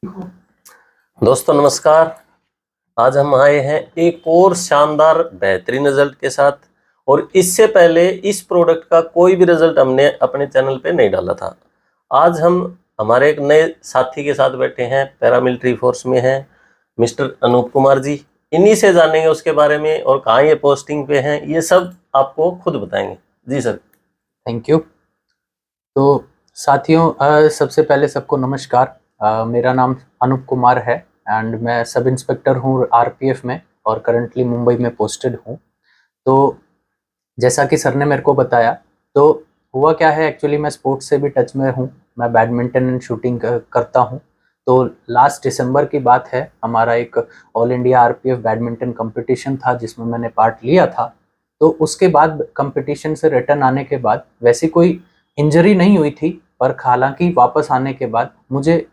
दोस्तों नमस्कार। आज हम आए हैं एक और शानदार बेहतरीन रिजल्ट के साथ। और इससे पहले इस प्रोडक्ट का कोई भी रिजल्ट हमने अपने चैनल पे नहीं डाला था। आज हम हमारे एक नए साथी के साथ बैठे हैं, पैरामिलिट्री फोर्स में हैं, मिस्टर अनूप कुमार जी। इन्हीं से जानेंगे उसके बारे में और कहाँ ये पोस्टिंग पे हैं, ये सब आपको खुद बताएंगे। जी सर। Thank you. तो साथियों, सबसे पहले सबको नमस्कार। मेरा नाम अनूप कुमार है एंड मैं सब इंस्पेक्टर हूँ आरपीएफ में और करंटली मुंबई में पोस्टेड हूँ। तो जैसा कि सर ने मेरे को बताया, तो हुआ क्या है, एक्चुअली मैं स्पोर्ट्स से भी टच में हूँ। मैं बैडमिंटन एंड शूटिंग करता हूँ। तो लास्ट दिसंबर की बात है, हमारा एक all India RPF badminton competition था जिसमें मैंने पार्ट लिया था। तो उसके बाद कंपटीशन से रिटर्न आने के बाद वैसी कोई इंजरी नहीं हुई थी, पर हालांकि वापस आने के बाद मुझे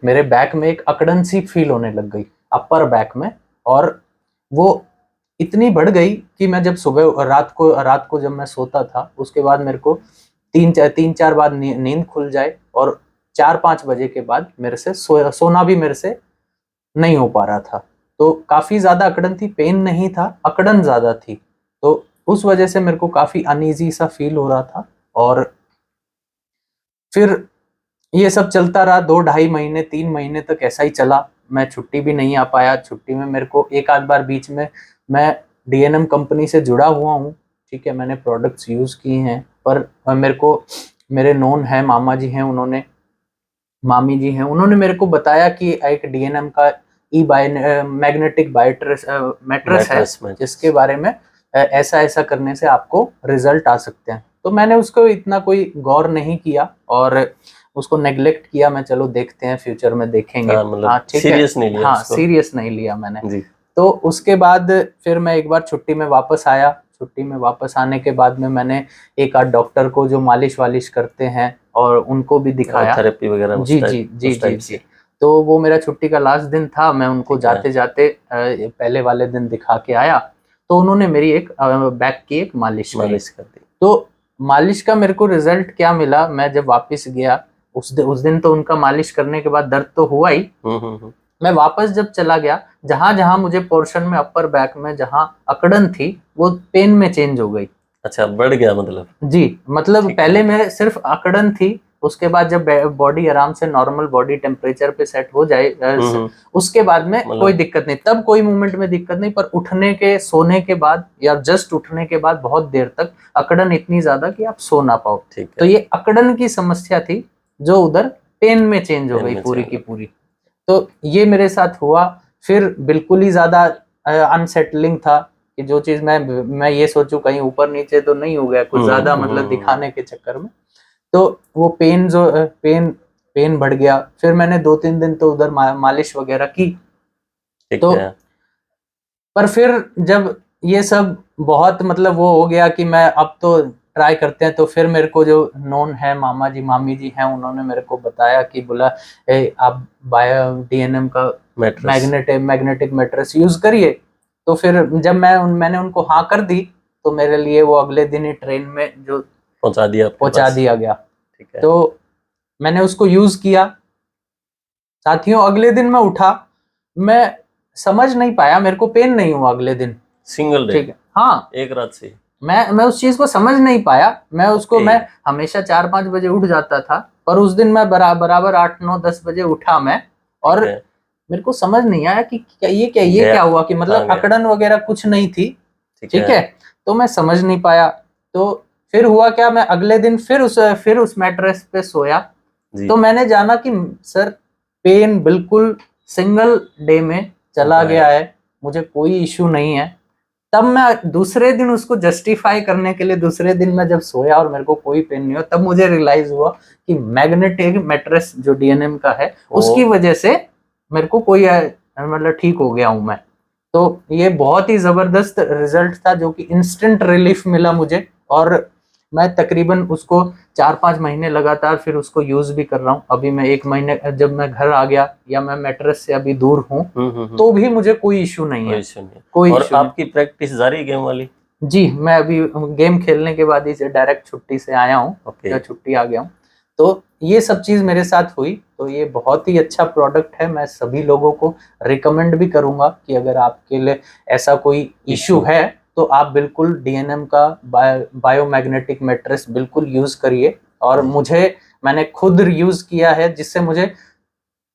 मेरे बैक में एक अकड़न सी फील होने लग गई, अपर बैक में। और वो इतनी बढ़ गई कि मैं जब सुबह रात को जब मैं सोता था, उसके बाद मेरे को तीन चार बार नींद खुल जाए और 4-5 बजे के बाद मेरे से सोना भी मेरे से नहीं हो पा रहा था। तो काफी ज्यादा अकड़न थी, पेन नहीं था, अकड़न ज्यादा थी। तो उस वजह से मेरे को काफी अनईजी सा फील हो रहा था। और फिर ये सब चलता रहा, 2-2.5 महीने 3 महीने तक ऐसा ही चला। मैं छुट्टी भी नहीं आ पाया। छुट्टी में मेरे को एक आध बार बीच में, मैं डीएनएम कंपनी से जुड़ा हुआ हूँ, ठीक है, मैंने प्रोडक्ट्स यूज किए हैं। पर मेरे को मेरे नोन है, मामा जी हैं, मामी जी हैं, उन्होंने मेरे को बताया कि एक डीएनएम का मैग्नेटिक मैट्रेस है जिसके बारे में ऐसा ऐसा करने से आपको रिजल्ट आ सकते हैं। तो मैंने उसको इतना कोई गौर नहीं किया और उसको नेग्लेक्ट किया। मैं चलो देखते हैं, फ्यूचर में देखेंगे। हाँ, ठीक सीरियस है, नहीं लिया हाँ उसको। सीरियस नहीं लिया मैंने जी। तो उसके बाद फिर मैं एक बार छुट्टी में वापस आया। छुट्टी में वापस आने के बाद में मैंने एक आध डॉक्टर को जो मालिश वालिश करते हैं और उनको भी दिखाया, थेरेपी वगैरह जी जी जी जी जी। तो वो मेरा छुट्टी का लास्ट दिन था, मैं उनको जाते जाते पहले वाले दिन दिखा के आया। तो उन्होंने मेरी एक बैक की एक मालिश कर दी। तो मालिश का मेरे को रिजल्ट क्या मिला, मैं जब वापस गया उस दिन तो उनका मालिश करने के बाद दर्द तो हुआ ही। मैं वापस जब चला गया, जहां जहां मुझे पोर्शन में अपर बैक में जहां अकड़न थी वो पेन में चेंज हो गई। अच्छा, बढ़ गया मतलब? जी, मतलब पहले मेरे सिर्फ अकड़न थी, उसके बाद जब बॉडी आराम से नॉर्मल बॉडी टेम्परेचर पे सेट हो जाए, उसके बाद में कोई दिक्कत नहीं, तब कोई मूवमेंट में दिक्कत नहीं। पर उठने के, सोने के बाद या जस्ट उठने के बाद बहुत देर तक अकड़न इतनी ज्यादा कि आप सो ना पाओ। तो ये अकड़न की समस्या थी जो उधर पेन में चेंज हो गई पूरी की पूरी। तो ये मेरे साथ हुआ। फिर बिल्कुल ही ज्यादा अनसेटलिंग था कि जो चीज मैं ये सोचूं कहीं ऊपर नीचे तो नहीं हो गया कुछ ज्यादा, मतलब दिखाने के चक्कर में। तो वो पेन बढ़ गया। फिर मैंने 2-3 दिन तो उधर मालिश वगैरह की। तो पर फिर जब ये सब बहुत मतलब वो हो गया कि मैं अब तो ट्राई करते हैं, तो फिर मेरे को जो नोन है, मामा जी मामी जी हैं, उन्होंने मेरे को बताया कि बोला आप बायो डीएनएम का मैग्नेटिक मैट्रेस यूज करिए। तो फिर जब मैंने उनको हाँ कर दी, तो मेरे लिए वो अगले दिन ही ट्रेन में जो पहुंचा दिया गया। ठीक है। तो मैंने उसको यूज किया। साथियों, अगले दिन मैं उठा, मैं समझ नहीं पाया, मेरे को पेन नहीं हुआ अगले दिन, सिंगल डे। ठीक है, हाँ, एक रात से मैं उस चीज को समझ नहीं पाया। मैं हमेशा 4-5 बजे उठ जाता था, पर उस दिन मैं बराबर 8-9-10 बजे उठा मैं। और मेरे को समझ नहीं आया कि ये क्या हुआ, कि मतलब अकड़न वगैरह कुछ नहीं थी, ठीक है। तो मैं समझ नहीं पाया। तो फिर हुआ क्या, मैं अगले दिन फिर उस मैट्रेस पे सोया। तो मैंने जाना कि सर पेन बिल्कुल सिंगल डे में चला गया है, मुझे कोई इश्यू नहीं है। तब मैं दूसरे दिन उसको जस्टिफाई करने के लिए, दूसरे दिन मैं जब सोया और मेरे को कोई पेन नहीं हुआ, तब मुझे रियलाइज हुआ कि मैग्नेटिक मैट्रेस जो डीएनएम का है उसकी वजह से मेरे को कोई मतलब ठीक हो गया हूं मैं। तो ये बहुत ही जबरदस्त रिजल्ट था जो कि इंस्टेंट रिलीफ मिला मुझे। और मैं तकरीबन उसको 4-5 महीने लगातार फिर उसको यूज भी कर रहा हूँ। अभी मैं 1 महीने जब मैं घर आ गया या मैं मैट्रेस से अभी दूर हूँ, तो भी मुझे कोई इश्यू नहीं है, कोई और आपकी प्रैक्टिस जारी गेम वाली? जी, मैं अभी गेम खेलने के बाद ही से डायरेक्ट छुट्टी से आया हूँ, छुट्टी आ गया हूँ। तो ये सब चीज मेरे साथ हुई। तो ये बहुत ही अच्छा प्रोडक्ट है, मैं सभी लोगों को रिकमेंड भी करूंगा कि अगर आपके लिए ऐसा कोई इशू है तो आप बिल्कुल DNM का बायोमैग्नेटिक मैट्रेस बिल्कुल यूज करिए। और मैंने खुद यूज किया है, जिससे मुझे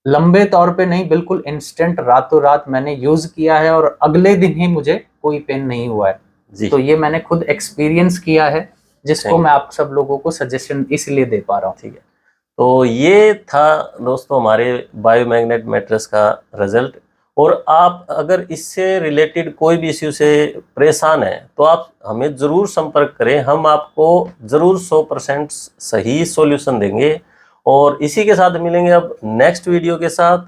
लंबे तौर पे नहीं, बिल्कुल इंस्टेंट रातों रात मैंने यूज किया है और अगले दिन ही मुझे कोई पेन नहीं हुआ है जी। तो ये मैंने खुद एक्सपीरियंस किया है, जिसको मैं आप सब लोगों को सजेशन इसलिए दे पा रहा हूँ। ठीक है, तो ये था दोस्तों हमारे बायोमैग्नेट मैट्रेस का रिजल्ट। और आप अगर इससे रिलेटेड कोई भी इश्यू से परेशान है तो आप हमें ज़रूर संपर्क करें, हम आपको ज़रूर 100% सही सॉल्यूशन देंगे। और इसी के साथ मिलेंगे अब नेक्स्ट वीडियो के साथ।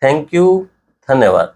थैंक यू, धन्यवाद।